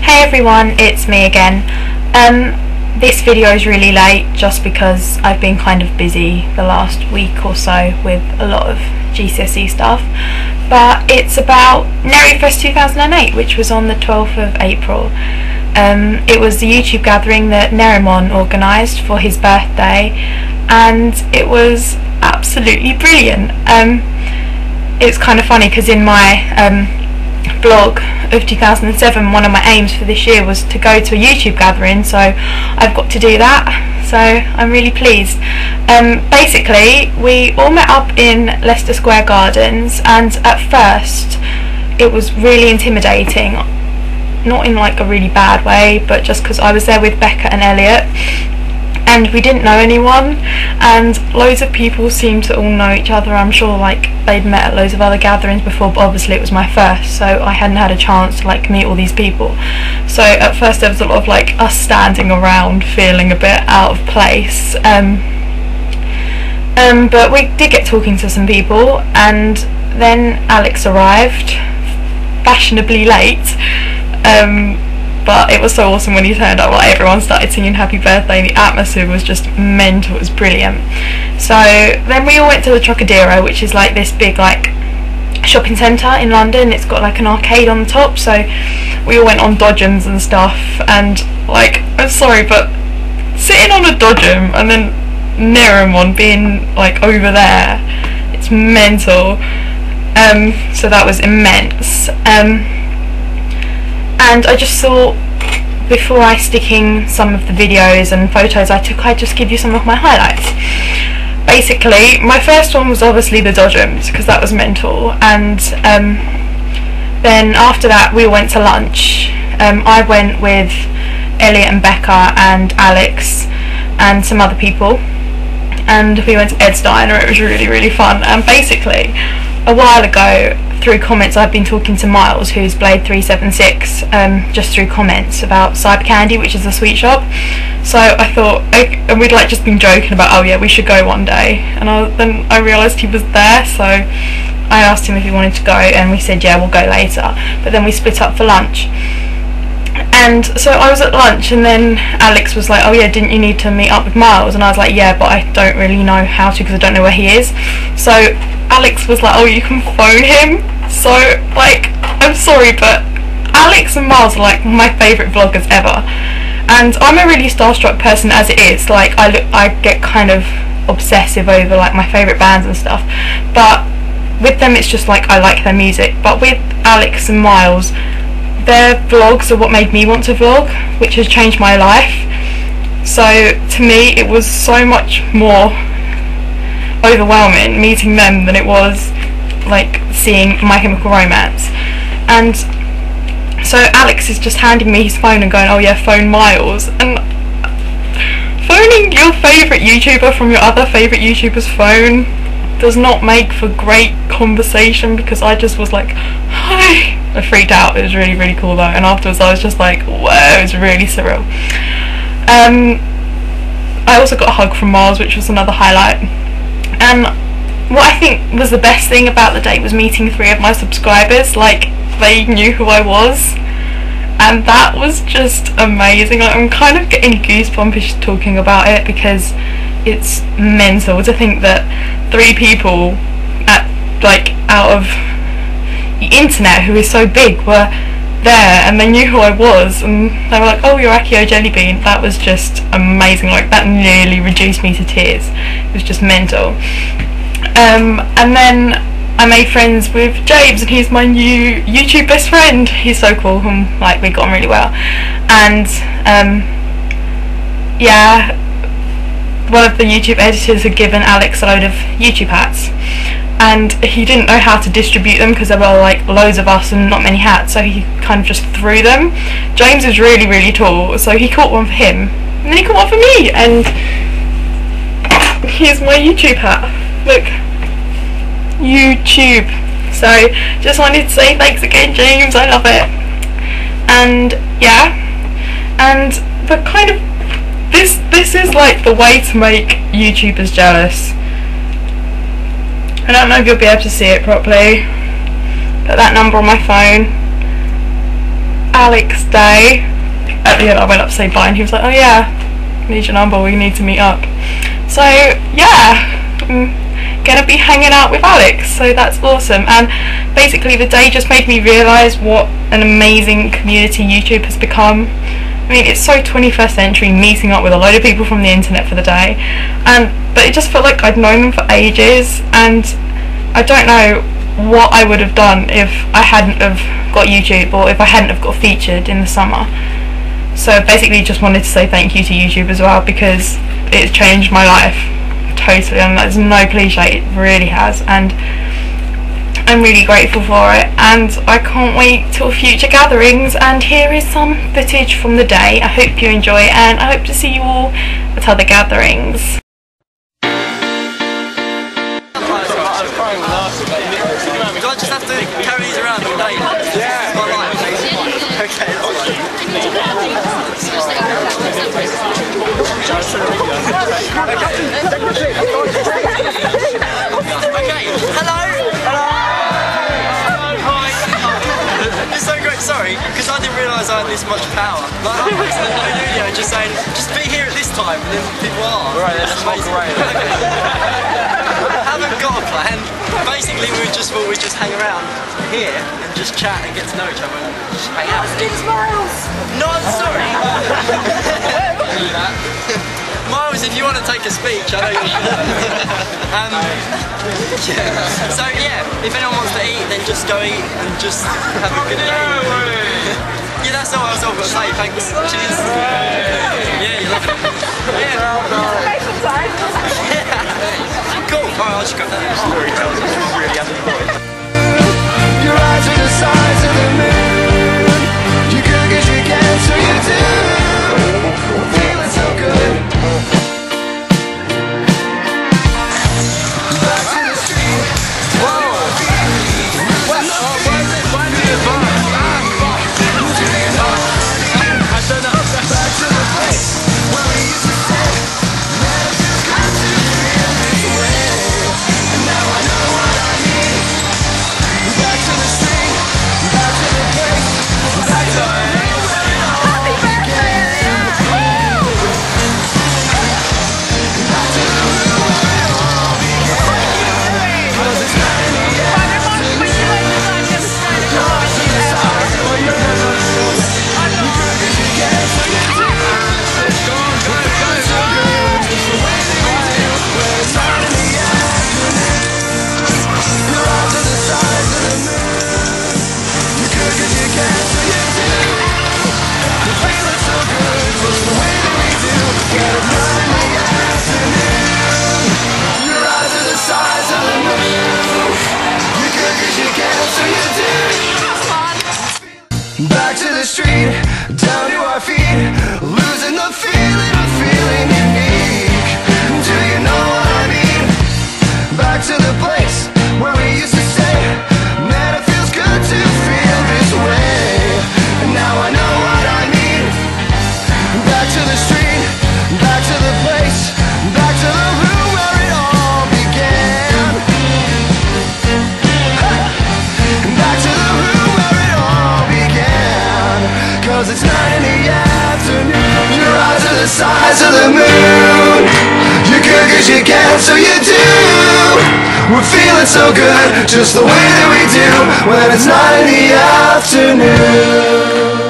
Hey everyone, it's me again. This video is really late just because I've been kind of busy the last week or so with a lot of GCSE stuff, but it's about Nerifest 2008, which was on the 12th of April. It was the YouTube gathering that Nerifest organised for his birthday, and it was absolutely brilliant. It's kind of funny because in my blog of 2007, one of my aims for this year was to go to a YouTube gathering, so I've got to do that, so I'm really pleased. Basically, we all met up in Leicester Square Gardens, and at first it was really intimidating, not in like a really bad way, but just because I was there with Becca and Elliot and we didn't know anyone, and loads of people seemed to all know each other. I'm sure like they'd met at loads of other gatherings before, but obviously it was my first, so I hadn't had a chance to like meet all these people. So at first there was a lot of like us standing around feeling a bit out of place, but we did get talking to some people, and then Alex arrived fashionably late, but it was so awesome when he turned up. Like, everyone started singing happy birthday and the atmosphere was just mental. It was brilliant. So then we all went to the Trocadero, which is like this big like shopping centre in London. It's got like an arcade on the top, so we all went on dodgems and stuff, and like, I'm sorry, but sitting on a dodgem and then Nerifest being like over there, it's mental. So that was immense. And I just thought, before I stick in some of the videos and photos I took, I'd just give you some of my highlights. Basically, my first one was obviously the dodgems, because that was mental, and then after that we went to lunch. I went with Elliot and Becca and Alex and some other people, and we went to Ed's Diner. It was really, really fun. And basically, a while ago, through comments, I've been talking to Myles, who's Blade376, just through comments about CyberCandy, which is a sweet shop. So I thought, and we'd like just been joking about, oh yeah, we should go one day, and then I realised he was there, so I asked him if he wanted to go, and we said yeah, we'll go later. But then we split up for lunch, and so I was at lunch, and then Alex was like, oh yeah, didn't you need to meet up with Myles? And I was like, yeah, but I don't really know how to because I don't know where he is. So Alex was like, oh, you can phone him. So like, I'm sorry, but Alex and Myles are like my favourite vloggers ever, and I'm a really starstruck person as it is. Like, I get kind of obsessive over like my favourite bands and stuff, but with them it's just like I like their music. But with Alex and Myles, their vlogs are what made me want to vlog, which has changed my life. So to me it was so much more overwhelming meeting them than it was like seeing My Chemical Romance. And so Alex is just handing me his phone and going, oh yeah, phone Myles. And phoning your favourite YouTuber from your other favourite YouTuber's phone does not make for great conversation, because I just was like, hi. I freaked out. It was really, really cool though, and afterwards I was just like, whoa, it was really surreal. I also got a hug from Myles, which was another highlight. And what I think was the best thing about the day was meeting 3 of my subscribers. Like, they knew who I was, and that was just amazing. Like, I'm kind of getting goosebumps talking about it, because it's mental to think that 3 people out of the internet, who is so big, were there and they knew who I was, and they were like, oh, you're AccioJellyBean. That was just amazing. Like, that nearly reduced me to tears. It was just mental. And then I made friends with James, and he's my new YouTube best friend. He's so cool, and like, we got on really well. And yeah, one of the YouTube editors had given Alex a load of YouTube hats, and he didn't know how to distribute them because there were like loads of us and not many hats, so he kind of just threw them. James is really, really tall, so he caught one for him, and then he caught one for me, and here's my YouTube hat. Look, YouTube. So just wanted to say thanks again, James, I love it. And yeah, and the kind of this is like the way to make YouTubers jealous. I don't know if you'll be able to see it properly, but that number on my phone, Alex Day. At the end I went up to say bye and he was like, oh yeah, need your number, we need to meet up. So yeah, I'm gonna be hanging out with Alex, so that's awesome. And basically the day just made me realise what an amazing community YouTube has become. I mean, it's so 21st century, meeting up with a load of people from the internet for the day, but it just felt like I'd known them for ages, and I don't know what I would have done if I hadn't have got YouTube, or if I hadn't have got featured in the summer. So basically just wanted to say thank you to YouTube as well, because it's changed my life totally, and that's no cliche, it really has, and I'm really grateful for it, and I can't wait till future gatherings. And here is some footage from the day. I hope you enjoy, and I hope to see you all at other gatherings. Do I just have to carry these around all day? Yeah. It's my life. Okay. Okay. Hello. Hello. Hi. It's so great. Sorry, because I didn't realise I had this much power. Like, I'm posting a video just saying, just be here at this time, and then people are. Right. That's amazing. Right. Okay. I haven't got a plan. Basically, we just thought we'd just hang around here and just chat and get to know each other and just hang out. It's Myles! No, I'm sorry! Myles, if you want to take a speech, I know you yeah. So yeah, if anyone wants to eat, then just go eat and just have a good day. Yeah, that's all I've got to say, thanks. Cheers. Yeah, you love it. Yeah. Cool. Alright, I'll just go down. Storytellers is really underemployed. Your eyes are the size of the moon. You could get your can, so you do. Feeling so good. Back to the street. Whoa. Why did it burn? I don't know. Back to the place where we used to stay. Man, it feels good to feel this way. And now I know what I need. Back to the street, back to the place, back to the room where it all began. Back to the room where it all began. 'Cause it's not in the afternoon. Your eyes are the size of your nose. You could get your gas, so you do. So good, just the way that we do. When it's not in the afternoon. Your eyes are the size of the moon. You could get your gas, so you do. You're feeling so good, just the way that we do. When it's not in the afternoon. Your eyes are the size of the moon. You could get your gas, so you do. Back to the street, down to our feet, losing the feeling of feeling unique. Do you know what I mean? Back to the place where we used to stay. Man, it feels good to feel this way. And now I know what I mean. Back to the street, back to the place, back to the room where it all began. Back to the room where it all began. 'Cause it's 9 in the afternoon. Your eyes are the size of the moon. You could get your can, so you do. We're feeling so good, just the way that we do. When it's 9 in the afternoon.